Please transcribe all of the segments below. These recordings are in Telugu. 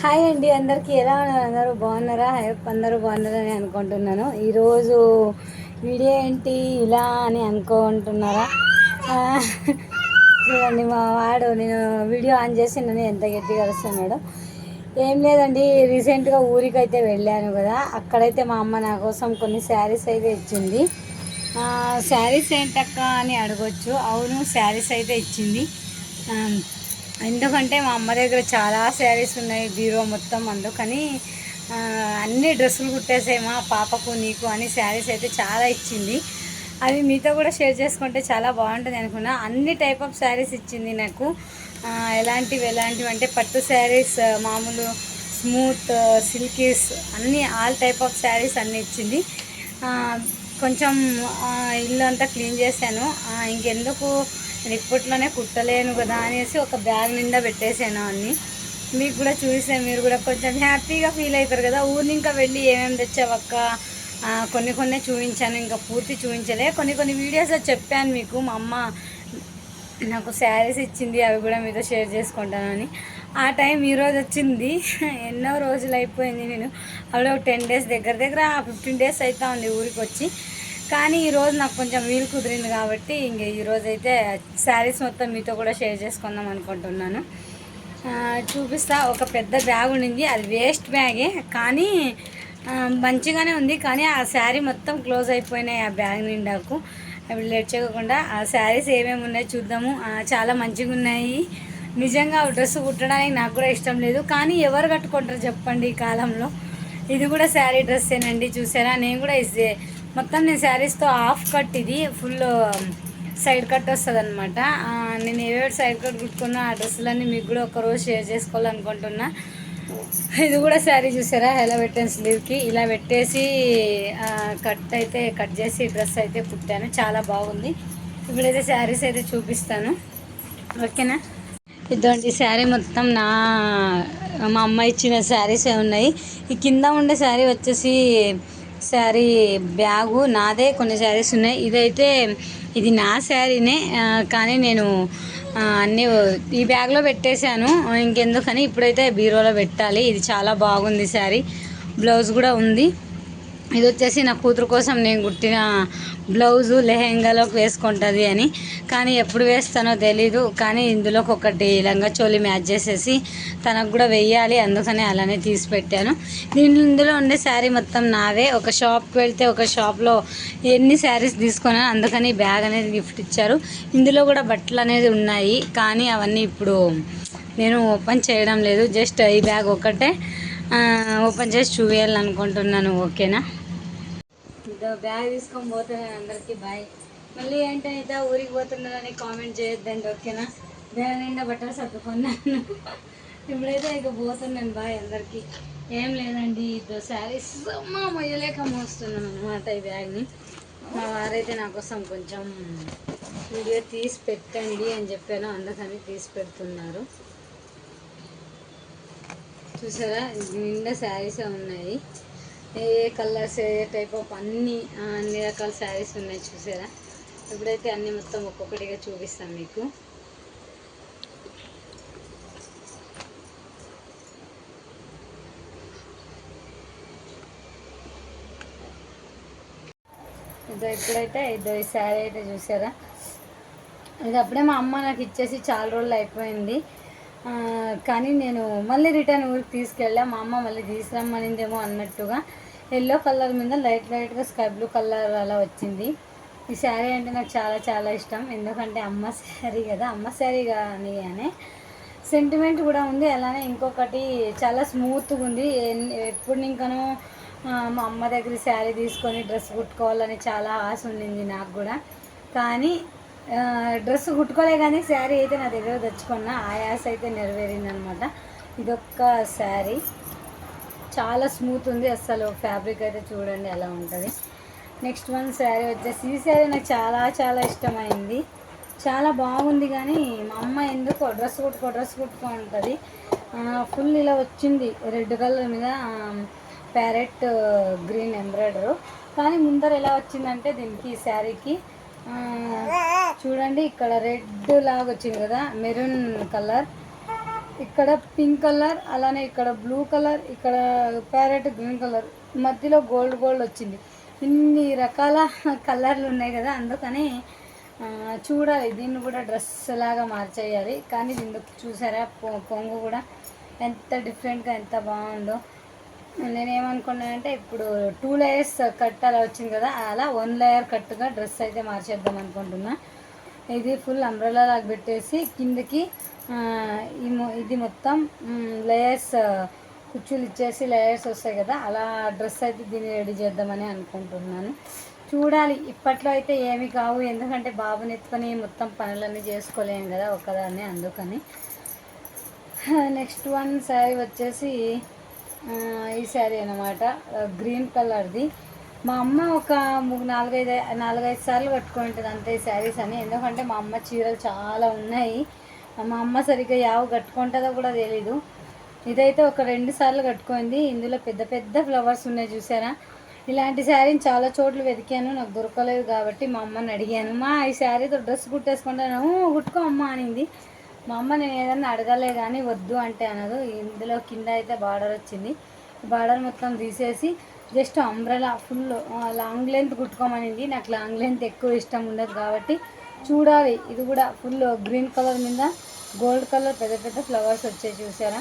హాయ్ అండి, అందరికీ ఎలా ఉన్నారు? అందరూ బాగున్నారా? అందరూ బాగున్నారని అనుకుంటున్నాను. ఈరోజు వీడియో ఏంటి ఇలా అని అనుకుంటున్నారా? చూడండి, మా వాడు నేను వీడియో ఆన్ చేసి నన్ను ఎంత గట్టిగా వస్తున్నాడు. ఏం లేదండి, రీసెంట్గా ఊరికి అయితే వెళ్ళాను కదా, అక్కడైతే మా అమ్మ నా కోసం కొన్ని శారీస్ అయితే ఇచ్చింది. శారీస్ ఏంటక్క అని అడగొచ్చు. అవును, శారీస్ అయితే ఇచ్చింది. ఎందుకంటే మా అమ్మ దగ్గర చాలా శారీస్ ఉన్నాయి, బీరో మొత్తం. అందుకని అన్ని డ్రెస్సులు కుట్టేసాయి మా పాపకు నీకు అని శారీస్ అయితే చాలా ఇచ్చింది. అవి మీతో కూడా షేర్ చేసుకుంటే చాలా బాగుంటుంది అనుకున్నా. అన్ని టైప్ ఆఫ్ శారీస్ ఇచ్చింది నాకు. ఎలాంటివి అంటే పట్టు శారీస్, మామూలు స్మూత్, సిల్కీస్, అన్నీ ఆల్ టైప్ ఆఫ్ శారీస్ అన్నీ ఇచ్చింది. కొంచెం ఇల్లు అంతా క్లీన్ చేశాను. ఇంకెందుకు నేను ఇప్పట్లోనే కుట్టలేను కదా అనేసి ఒక బ్యాగ్ నిండా పెట్టేసాను అన్నీ. మీకు కూడా చూస్తే మీరు కూడా కొంచెం హ్యాపీగా ఫీల్ అవుతారు కదా. ఊరిని ఇంకా వెళ్ళి ఏమేమి తెచ్చావక్క, కొన్ని చూపించాను, ఇంకా పూర్తి చూపించలే. కొన్ని వీడియోస్లో చెప్పాను మీకు. మా అమ్మ నాకు శారీస్ ఇచ్చింది, అవి కూడా మీతో షేర్ చేసుకుంటానని. ఆ టైం ఈరోజు వచ్చింది. ఎన్నో రోజులు అయిపోయింది. నేను అప్పుడు 10 డేస్ దగ్గర 15 డేస్ అవుతా ఉంది ఊరికి వచ్చి. కానీ ఈరోజు నాకు కొంచెం వీలు కుదిరింది కాబట్టి ఇంక ఈరోజు అయితే శారీస్ మొత్తం మీతో కూడా షేర్ చేసుకుందాం అనుకుంటున్నాను. చూపిస్తా. ఒక పెద్ద బ్యాగ్ ఉండింది, అది వేస్ట్ బ్యాగే, కానీ మంచిగానే ఉంది. కానీ ఆ శారీ మొత్తం క్లోజ్ అయిపోయినాయి ఆ బ్యాగ్ నిండాకు. అవి లేట్ చేయకుండా ఆ శారీస్ ఏమేమి ఉన్నాయో చూద్దాము. చాలా మంచిగా ఉన్నాయి. నిజంగా డ్రెస్ కుట్టడానికి నాకు కూడా ఇష్టం లేదు, కానీ ఎవరు కట్టుకుంటారు చెప్పండి ఈ కాలంలో. ఇది కూడా శారీ డ్రెస్సేనండి, చూసారా? నేను కూడా మొత్తం నేను శారీస్తో హాఫ్ కట్, ఇది ఫుల్ సైడ్ కట్ వస్తుంది అనమాట. నేను ఏవేవి సైడ్ కట్ కుట్టుకున్నా ఆ డ్రెస్సులన్నీ మీకు కూడా ఒకరోజు షేర్ చేసుకోవాలనుకుంటున్నా. ఇది కూడా శారీ చూసారా ఎలా పెట్టాను, స్లీవ్కి ఇలా పెట్టేసి కట్ చేసి డ్రెస్ అయితే కుట్టాను. చాలా బాగుంది. ఇప్పుడైతే శారీస్ అయితే చూపిస్తాను, ఓకేనా? ఇటువంటి శారీ మొత్తం మా అమ్మ ఇచ్చిన శారీసే ఉన్నాయి. ఈ కింద ఉండే శారీ వచ్చేసి శారీ బ్యాగు నాదే. కొన్ని శారీస్ ఉన్నాయి. ఇది నా శారీనే, కానీ నేను అన్నీ ఈ బ్యాగ్లో పెట్టేశాను. ఇంకెందుకని ఇప్పుడైతే బీరోలో పెట్టాలి. ఇది చాలా బాగుంది శారీ. బ్లౌజ్ కూడా ఉంది. ఇది వచ్చేసి నా కూతురు కోసం నేను కుట్టిన బ్లౌజు, లెహెంగాలోకి వేసుకుంటుంది అని. కానీ ఎప్పుడు వేస్తానో తెలీదు. కానీ ఇందులోకి ఒకటి లంగా చోలి మ్యాచ్ చేసేసి తనకు కూడా వెయ్యాలి, అందుకని అలానే తీసి పెట్టాను. ఇందులో ఉండే శారీ మొత్తం నావే. ఒక షాప్కి వెళ్తే ఒక షాప్లో ఎన్ని శారీస్ తీసుకున్నాను, అందుకని బ్యాగ్ అనేది గిఫ్ట్ ఇచ్చారు. ఇందులో కూడా బట్టలు అనేది ఉన్నాయి, కానీ అవన్నీ ఇప్పుడు నేను ఓపెన్ చేయడం లేదు. జస్ట్ ఈ బ్యాగ్ ఒకటే ఓపెన్ చేసి చూపించాలనుకుంటున్నాను, ఓకేనా? బ్యాగ్ తీసుకొని పోతున్నాను. అందరికీ బాయ్. మళ్ళీ ఏంటంటే ఊరికి పోతున్నారని కామెంట్ చేయొద్దండి, ఓకేనా? బ్యాగ్ నిండా బట్టలు సర్దుకున్నాను. ఇప్పుడైతే ఇక పోతున్నాను. బాయ్ అందరికీ. ఏం లేదండి, శారీస్ మొయ్యలేక మోస్తున్నాను అనమాట ఈ బ్యాగ్ని. మా వారైతే నా కోసం కొంచెం వీడియో తీసి పెట్టండి అని చెప్పాను, అందుకని తీసి పెడుతున్నారు. చూసారా, నిండా శారీసే ఉన్నాయి. ఏ కలర్స్, ఏ టైప్ ఆఫ్ అన్ని రకాల శారీస్ ఉన్నాయి, చూసారా? ఇప్పుడైతే అన్నీ మొత్తం ఒక్కొక్కటిగా చూపిస్తాను మీకు. ఇప్పుడైతే ఈ శారీ అయితే చూసారా, ఇది అప్పుడే మా అమ్మ నాకు ఇచ్చేసి చాలా రోజులు అయిపోయింది. కానీ నేను మళ్ళీ రిటర్న్ ఊరికి తీసుకెళ్ళా. మా అమ్మ మళ్ళీ తీసుకురమ్మనిందేమో అన్నట్టుగా. ఎల్లో కలర్ మీద లైట్గా స్కై బ్లూ కలర్ అలా వచ్చింది. ఈ శారీ అంటే నాకు చాలా చాలా ఇష్టం, ఎందుకంటే అమ్మ శారీ కదా. అమ్మ శారీ కానీ అనే సెంటిమెంట్ కూడా ఉంది. అలానే ఇంకొకటి చాలా స్మూత్గా ఉంది. ఎప్పుడు ఇంకనో మా అమ్మ దగ్గర శారీ తీసుకొని డ్రెస్ కుట్టుకోవాలని చాలా ఆశ ఉండింది నాకు కూడా. కానీ డ్రెస్ కుట్టుకోలే, కానీ శారీ అయితే నా దగ్గర తెచ్చుకున్నా. ఆ ఆశ అయితే నెరవేరింది అనమాట. ఇదొక్క శారీ చాలా స్మూత్ ఉంది. అసలు ఫ్యాబ్రిక్ అయితే చూడండి ఎలా ఉంటుంది. నెక్స్ట్ వన్ శారీ వచ్చేసి, ఈ శారీ నాకు చాలా చాలా ఇష్టమైంది. చాలా బాగుంది. కానీ మా అమ్మ ఎందుకో డ్రెస్ కుట్టుకో ఉంటుంది. ఫుల్ ఇలా వచ్చింది రెడ్ కలర్ మీద ప్యారెట్ గ్రీన్ ఎంబ్రాయిడరు. కానీ ముందర ఎలా వచ్చిందంటే దీనికి ఈ శారీకి చూడండి, ఇక్కడ రెడ్ లాగా వచ్చింది కదా, మెరూన్ కలర్. ఇక్కడ పింక్ కలర్, అలానే ఇక్కడ బ్లూ కలర్, ఇక్కడ ప్యారెట్ గ్రీన్ కలర్, మధ్యలో గోల్డ్ గోల్డ్ వచ్చింది. ఇన్ని రకాల కలర్లు ఉన్నాయి కదా, అందుకని చూడాలి దీన్ని కూడా డ్రెస్ లాగా మార్చేయాలి. కానీ దీన్ని చూసారా పొంగు కూడా ఎంత డిఫరెంట్గా ఎంత బాగుందో. నేనేమనుకున్నానంటే ఇప్పుడు 2 లేయర్స్ కట్ అలా వచ్చింది కదా, అలా 1 లేయర్ కట్టుగా డ్రెస్ అయితే మార్చేద్దాం అనుకుంటున్నా. ఇది ఫుల్ అంబ్రెల్లా లాగా పెట్టేసి కిందకి ఇది మొత్తం లేయర్స్ కుచ్చులు ఇచ్చేసి లేయర్స్ వస్తాయి కదా, అలా డ్రెస్ అయితే దీన్ని రెడీ చేద్దామని అనుకుంటున్నాను. చూడాలి. ఇప్పట్లో అయితే ఏమి కావు, ఎందుకంటే బాబుని ఎత్తుకొని మొత్తం పనులన్నీ చేసుకోలేము కదా ఒక్కదాన్ని, అందుకని. నెక్స్ట్ వన్ శారీ వచ్చేసి ఈ శారీ అన్నమాట, గ్రీన్ కలర్ది. మా అమ్మ ఒక 4-5 సార్లు కట్టుకుంటుంది అంతే ఈ శారీస్ అని, ఎందుకంటే మా అమ్మ చీరలు చాలా ఉన్నాయి. మా అమ్మ సరిగ్గా యావ కట్టుకుంటుందో కూడా తెలీదు. ఇదైతే ఒక 2 సార్లు కట్టుకుంది. ఇందులో పెద్ద పెద్ద ఫ్లవర్స్ ఉన్నాయి చూసారా. ఇలాంటి శారీని చాలా చోట్ల వెతికాను, నాకు దొరకలేదు. కాబట్టి మా అమ్మని అడిగాను, మా ఈ శారీతో డ్రెస్ కుట్టేసుకుంటాను, కుట్టుకో అమ్మ అనింది. మా అమ్మ నేను ఏదన్నా అడగలే కానీ వద్దు అంటే అనదు. ఇందులో కింద అయితే బార్డర్ వచ్చింది. బార్డర్ మొత్తం తీసేసి just umbrella full long length కుట్టుకోమనింది. నాకు లాంగ్ లెంత్ ఎక్కువ ఇష్టం ఉండదు కాబట్టి చూడాలి. ఇది కూడా ఫుల్ గ్రీన్ కలర్ మీద గోల్డ్ కలర్ పెద్ద పెద్ద ఫ్లవర్స్ వచ్చాయి చూసారా,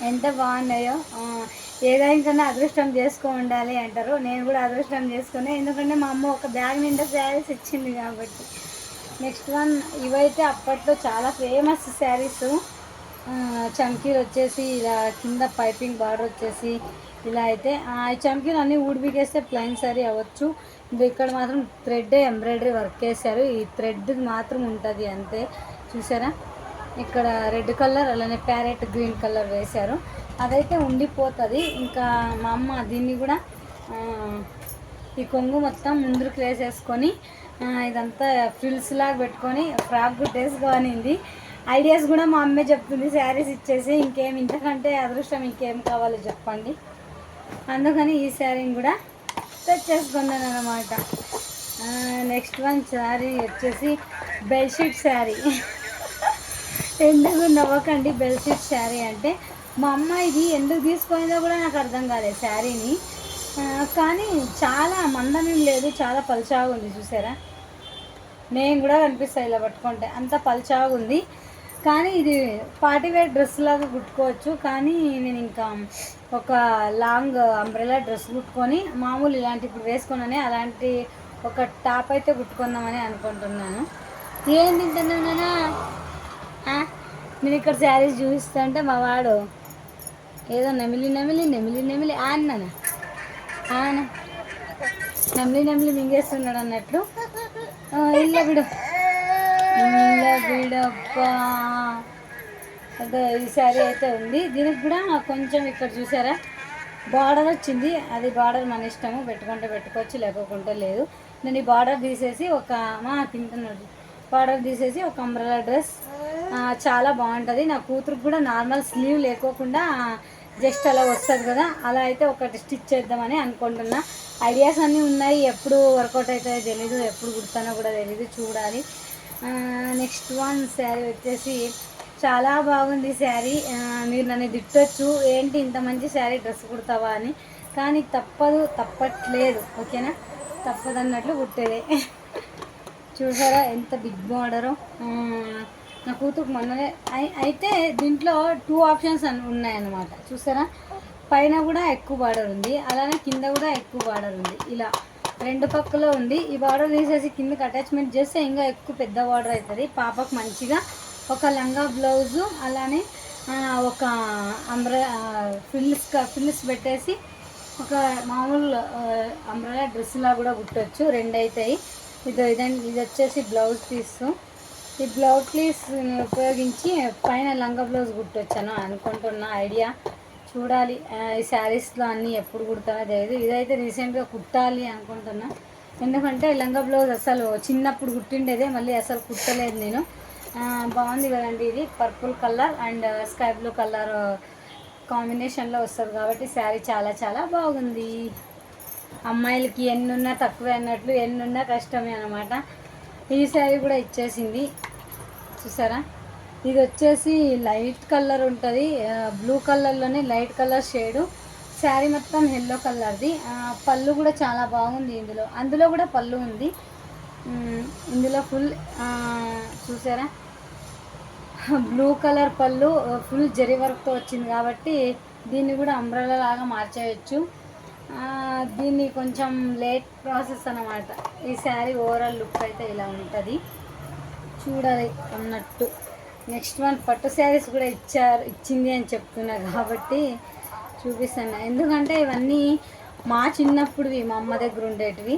ఎంత బాగున్నాయో. ఏదైనా అదృష్టం చేసుకో ఉండాలి అంటారు. నేను కూడా అదృష్టం చేసుకునే, ఎందుకంటే మా అమ్మ ఒక బ్యాగ్ నిండా శారీస్ ఇచ్చింది కాబట్టి. నెక్స్ట్ వన్ ఇవైతే అప్పట్లో చాలా ఫేమస్ శారీస్. చమ్కీలు వచ్చేసి ఇలా కింద పైపింగ్ బార్డర్ వచ్చేసి ఇలా అయితే ఈ చమ్కీలు అన్నీ ఊడిపికేస్తే ప్లెయిన్ శారీ అవ్వచ్చు. ఇక్కడ మాత్రం థ్రెడ్ ఎంబ్రాయిడరీ వర్క్ వేశారు. ఈ థ్రెడ్ మాత్రం ఉంటుంది అంతే. చూసారా, ఇక్కడ రెడ్ కలర్ అలానే ప్యారెట్ గ్రీన్ కలర్ వేశారు, అదైతే ఉండిపోతుంది. ఇంకా మా అమ్మ దీన్ని కూడా ఈ కొంగు మొత్తం ముందుకు వేసేసుకొని ఇదంతా ఫ్రిల్స్ లాగా పెట్టుకొని ఫ్రాక్ కుట్టేసుకోనింది. ఐడియాస్ కూడా మా అమ్మే చెప్తుంది శారీస్ ఇచ్చేసి. ఇంతకంటే అదృష్టం ఇంకేం కావాలో చెప్పండి. అందుకని ఈ శారీని కూడా తెచ్చేసుకున్నాను అన్నమాట. నెక్స్ట్ వన్ శారీ వచ్చేసి బెడ్షీట్ శారీ. ఎందుకు నవ్వకండి, బెడ్షీట్ శారీ అంటే మా అమ్మ ఇది ఎందుకు తీసుకునేదో కూడా నాకు అర్థం కాలేదు శారీని. కానీ చాలా మందమేం లేదు, చాలా పలుచాగా ఉంది చూసారా. నేను కూడా కనిపిస్తాను ఇలా పట్టుకుంటే, అంత పలుచాగా ఉంది. కానీ ఇది పార్టీవేర్ డ్రెస్ లాగా కుట్టుకోవచ్చు. కానీ నేను ఇంకా ఒక లాంగ్ అంబ్రెలా డ్రెస్ కుట్టుకొని మామూలు ఇలాంటి ఇప్పుడు వేసుకున్నానే అలాంటి ఒక టాప్ అయితే కుట్టుకుందామని అనుకుంటున్నాను. ఏం తింటున్నానా, నేను ఇక్కడ శారీస్ చూపిస్తుంటే మా వాడు ఏదో నెమిలి అన్నాను, నెమిలి మింగేస్తున్నాడు అన్నట్లు. ఇల్ల విడప్పా అదే ఈ శారీ అయితే ఉంది. దీనికి కూడా కొంచెం ఇక్కడ చూసారా బార్డర్ వచ్చింది. అది బార్డర్ మన ఇష్టము, పెట్టుకుంటే పెట్టుకోవచ్చు, లేకపోతే లేదు. నేను ఈ బార్డర్ తీసేసి తింటున్నాడు బార్డర్ తీసేసి ఒక అంబ్రెలా డ్రెస్ చాలా బాగుంటుంది. నా కూతురుకు కూడా నార్మల్ స్లీవ్ లేకోకుండా జస్ట్ అలా వస్తుంది కదా, అలా అయితే ఒకటి స్టిచ్ చేద్దామని అనుకుంటున్నా. ఐడియాస్ అన్నీ ఉన్నాయి, ఎప్పుడు వర్కౌట్ అవుతాయో తెలీదు, ఎప్పుడు కుడతానో కూడా తెలీదు, చూడాలి. నెక్స్ట్ వన్ శారీ వచ్చేసి చాలా బాగుంది శారీ. మీరు నన్ను తిట్టొచ్చు, ఏంటి ఇంత మంచి శారీ డ్రెస్ కుడతావా అని, కానీ తప్పట్లేదు, ఓకేనా, తప్పదన్నట్లు కుట్టేదే. చూసారా ఎంత బిగ్ బార్డరో. నా కూతురు మొన్ననే అయితే దీంట్లో 2 ఆప్షన్స్ ఉన్నాయన్నమాట. చూసారా, పైన కూడా ఎక్కువ బార్డర్ ఉంది, అలానే కింద కూడా ఎక్కువ బార్డర్ ఉంది. ఇలా 2 పక్కలో ఉంది. ఈ బార్డర్ తీసేసి కిందకి అటాచ్మెంట్ చేస్తే ఇంకా ఎక్కువ పెద్ద బార్డర్ అవుతుంది. పాపకు మంచిగా ఒక లంగా బ్లౌజు, అలానే ఒక ఫ్రిల్స్ పెట్టేసి ఒక మామూలు అంబ్రెలా డ్రెస్లా కూడా కుట్టచ్చు. 2 అవుతాయి. ఇది వచ్చేసి బ్లౌజ్ పీస్. ఈ బ్లౌజ్ పీస్ ఉపయోగించి పైన లంగా బ్లౌజ్ కుట్టొచ్చాను అనుకుంటున్న ఐడియా. చూడాలి ఈ శారీస్లో అన్నీ ఎప్పుడు కుడతానో తెలియదు. ఇదైతే రీసెంట్గా కుట్టాలి అనుకుంటున్నా, ఎందుకంటే లంగా బ్లౌజ్ అసలు చిన్నప్పుడు కుట్టిండేదే, మళ్ళీ అసలు కుట్టలేదు నేను. బాగుంది కదండి, ఇది purple colour and sky blue colour కాంబినేషన్లో వస్తుంది కాబట్టి శారీ చాలా చాలా బాగుంది. అమ్మాయిలకి ఎన్నున్నా తక్కువే అన్నట్లు, ఎన్నున్నా కష్టమే అనమాట. ఈ శారీ కూడా ఇచ్చేసింది చూసారా. ఇది వచ్చేసి లైట్ కలర్ ఉంటుంది, బ్లూ కలర్లోనే లైట్ కలర్ షేడు. శారీ మొత్తం ఎల్లో కలర్ది. పళ్ళు కూడా చాలా బాగుంది. అందులో కూడా పళ్ళు ఉంది. ఇందులో ఫుల్ చూసారా, బ్లూ కలర్ పళ్ళు ఫుల్ జరీ వర్క్తో వచ్చింది కాబట్టి దీన్ని కూడా అంబ్రెల్లా లాగా మార్చేయచ్చు. దీన్ని కొంచెం లేట్ ప్రాసెస్ అన్నమాట. ఈ శారీ ఓవరాల్ లుక్ అయితే ఇలా ఉంటుంది, చూడాలి అన్నట్టు. నెక్స్ట్ వన్ పట్టు శారీస్ కూడా ఇచ్చింది అని చెప్తున్నా కాబట్టి చూపిస్తాను. ఎందుకంటే ఇవన్నీ మా చిన్నప్పుడువి, మా అమ్మ దగ్గర ఉండేటివి.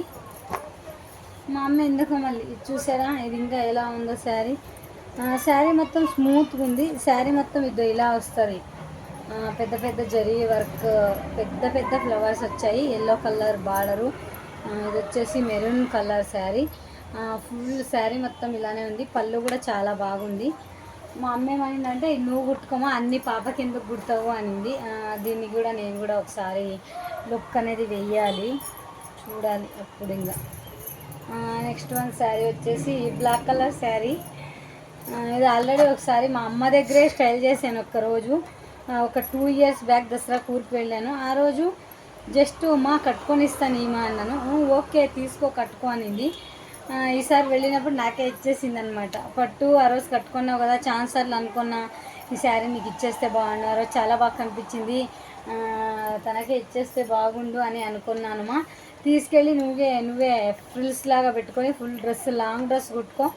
మా అమ్మ ఎందుకు మళ్ళీ చూసారా, ఇది ఇంకా ఎలా ఉందో శారీ. శారీ మొత్తం స్మూత్గా ఉంది. శారీ మొత్తం ఇలా వస్తుంది, పెద్ద పెద్ద జరీ వర్క్, పెద్ద పెద్ద ఫ్లవర్స్ వచ్చాయి. Yellow colour border. ఇది వచ్చేసి maroon colour sari. Full sari మొత్తం ఇలానే ఉంది. పళ్ళు కూడా చాలా బాగుంది. మా అమ్మ ఏమైందంటే నువ్వు కుట్టుకోమా, అన్ని పాపకి ఎందుకు కుడతావు అనింది. దీన్ని కూడా నేను కూడా ఒకసారి లుక్ అనేది వెయ్యాలి, చూడాలి అప్పుడు. ఇంకా నెక్స్ట్ వన్ శారీ వచ్చేసి బ్లాక్ కలర్ శారీ. ఇది ఆల్రెడీ ఒకసారి మా అమ్మ దగ్గరే స్టైల్ చేశాను ఒక్కరోజు. ఒక 2 years బ్యాక్ దసరా కూర్పు వెళ్ళాను. ఆ రోజు జస్ట్ మా కట్టుకొని ఇస్తాను ఈమా అన్నాను. ఓకే తీసుకో కట్టుకో అనింది. ఈసారి వెళ్ళినప్పుడు నాకే ఇచ్చేసింది అనమాట. పట్టు ఆ రోజు కట్టుకున్నావు కదా, ఛాన్సర్లు అనుకున్నా ఈ శారీ నీకు ఇచ్చేస్తే బాగుండు, ఆ రోజు చాలా బాగా కనిపించింది, తనకే ఇచ్చేస్తే బాగుండు అని అనుకున్నానుమా. తీసుకెళ్ళి నువ్వే ఫ్రిల్స్ లాగా పెట్టుకొని ఫుల్ డ్రెస్, లాంగ్ డ్రెస్ కుట్టుకో,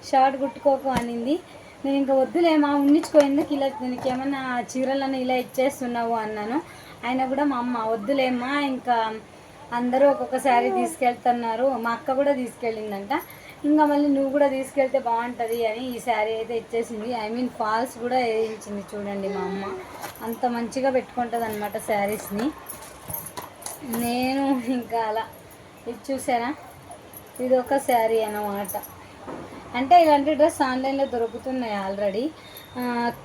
షార్ట్ కుట్టుకోకు అనింది. నేను ఇంకా వద్దులేమా ఉన్నించుకో, ఎందుకు ఇలా దీనికి ఏమన్నా చీరలను ఇలా ఇచ్చేస్తున్నావు అన్నాను. ఆయన కూడా మా అమ్మ వద్దులేమ్మా, ఇంకా అందరూ ఒక్కొక్క శారీ తీసుకెళ్తున్నారు, మా అక్క కూడా తీసుకెళ్ళిందంట, ఇంకా మళ్ళీ నువ్వు కూడా తీసుకెళ్తే బాగుంటుంది అని ఈ శారీ అయితే ఇచ్చేసింది. ఐ మీన్ ఫాల్స్ కూడా వేయించింది. చూడండి మా అమ్మ అంత మంచిగా పెట్టుకుంటుంది అనమాట శారీస్ని. నేను ఇంకా అలా ఇది చూసారా, ఇది ఒక శారీ అన్నమాట. అంటే ఇలాంటి డ్రెస్ ఆన్లైన్లో దొరుకుతున్నాయి ఆల్రెడీ.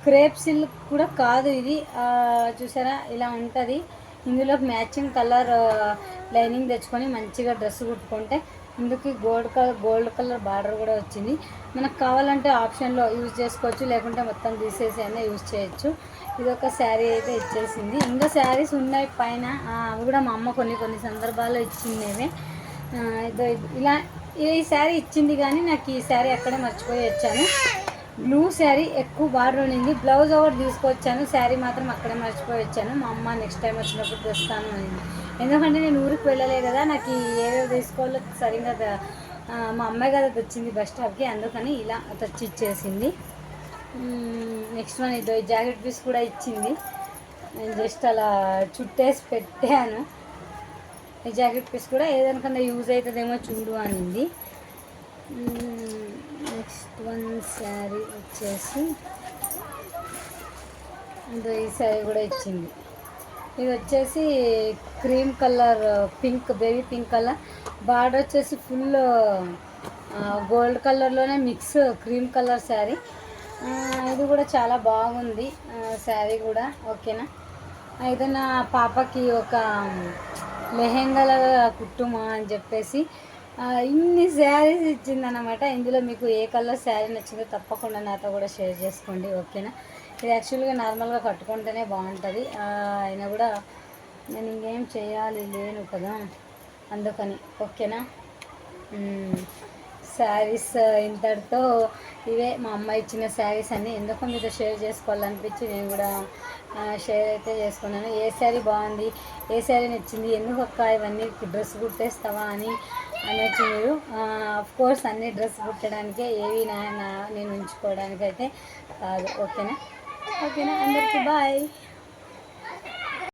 క్రేప్ సిల్క్ కూడా కాదు ఇది. చూసారా ఇలా ఉంటుంది. ఇందులో మ్యాచింగ్ కలర్ లైనింగ్ తెచ్చుకొని మంచిగా డ్రెస్ కుట్టుకుంటే ఇందుకు గోల్డ్ కలర్ బార్డర్ కూడా వచ్చింది. మనకు కావాలంటే ఆప్షన్లో యూజ్ చేసుకోవచ్చు, లేకుంటే మొత్తం తీసేసి అయినా యూజ్ చేయొచ్చు. ఇది ఒక శారీ అయితే ఇచ్చేసింది. ఇంకా శారీస్ ఉన్నాయి పైన, అవి కూడా మా అమ్మ కొన్ని సందర్భాల్లో ఇచ్చిందేమే. ఇలా ఈ శారీ ఇచ్చింది, కానీ నాకు ఈ శారీ అక్కడే మర్చిపోయి వచ్చాను. బ్లూ శారీ ఎక్కువ బార్డర్ ఉండింది, బ్లౌజ్ ఒకటి తీసుకొచ్చాను, శారీ మాత్రం అక్కడే మర్చిపోయి వచ్చాను. మా అమ్మ నెక్స్ట్ టైం వచ్చినప్పుడు తెస్తాను అనింది. ఎందుకంటే నేను ఊరికి వెళ్ళలే కదా, నాకు ఏవేవి తీసుకోవాలో సరిగ్గా మా అమ్మాయి కదా తెచ్చింది బస్ స్టాప్కి, అందుకని ఇలా తెచ్చి ఇచ్చేసింది. నెక్స్ట్ వన్ ఇది జాకెట్ పీస్ కూడా ఇచ్చింది. నేను జస్ట్ అలా చుట్టేసి పెట్టాను. ఈ జాకెట్ పీస్ కూడా ఏదైనా యూజ్ అవుతుందేమో చూడు అనింది. నెక్స్ట్ వన్ శారీ వచ్చేసి ఈ శారీ కూడా ఇచ్చింది. ఇది వచ్చేసి cream colour, pink, baby pink colour, border వచ్చేసి ఫుల్ గోల్డ్ కలర్లోనే మిక్స్ క్రీమ్ కలర్ శారీ. ఇది కూడా చాలా బాగుంది శారీ కూడా. ఓకేనా, ఏదైనా పాపకి ఒక లెహెంగాలాగా కుట్టుమా అని చెప్పేసి ఇన్ని శారీస్ ఇచ్చిందనమాట. ఇందులో మీకు ఏ కలర్ శారీ నచ్చిందో తప్పకుండా నాతో కూడా షేర్ చేసుకోండి. ఓకేనా, ఇది యాక్చువల్గా నార్మల్గా కట్టుకుంటేనే బాగుంటుంది. అయినా కూడా నేను ఇంకేం చేయాలి లేను కదా, అందుకని. ఓకేనా, శారీస్ ఇంతటితో ఇవే మా అమ్మ ఇచ్చిన శారీస్ అన్నీ. ఎందుకో మీతో షేర్ చేసుకోవాలనిపించి నేను కూడా షేర్ అయితే చేసుకున్నాను. ఏ శారీ బాగుంది, ఏ శారీ నచ్చింది, ఎందుకు అక్క ఇవన్నీ డ్రెస్ కుట్టేస్తావా అని అనొచ్చు మీరు. కోర్స్ అన్ని డ్రెస్ కుట్టడానికే, ఏవి నేను ఉంచుకోవడానికి అయితే కాదు. ఓకేనా, అందరికీ బాయ్.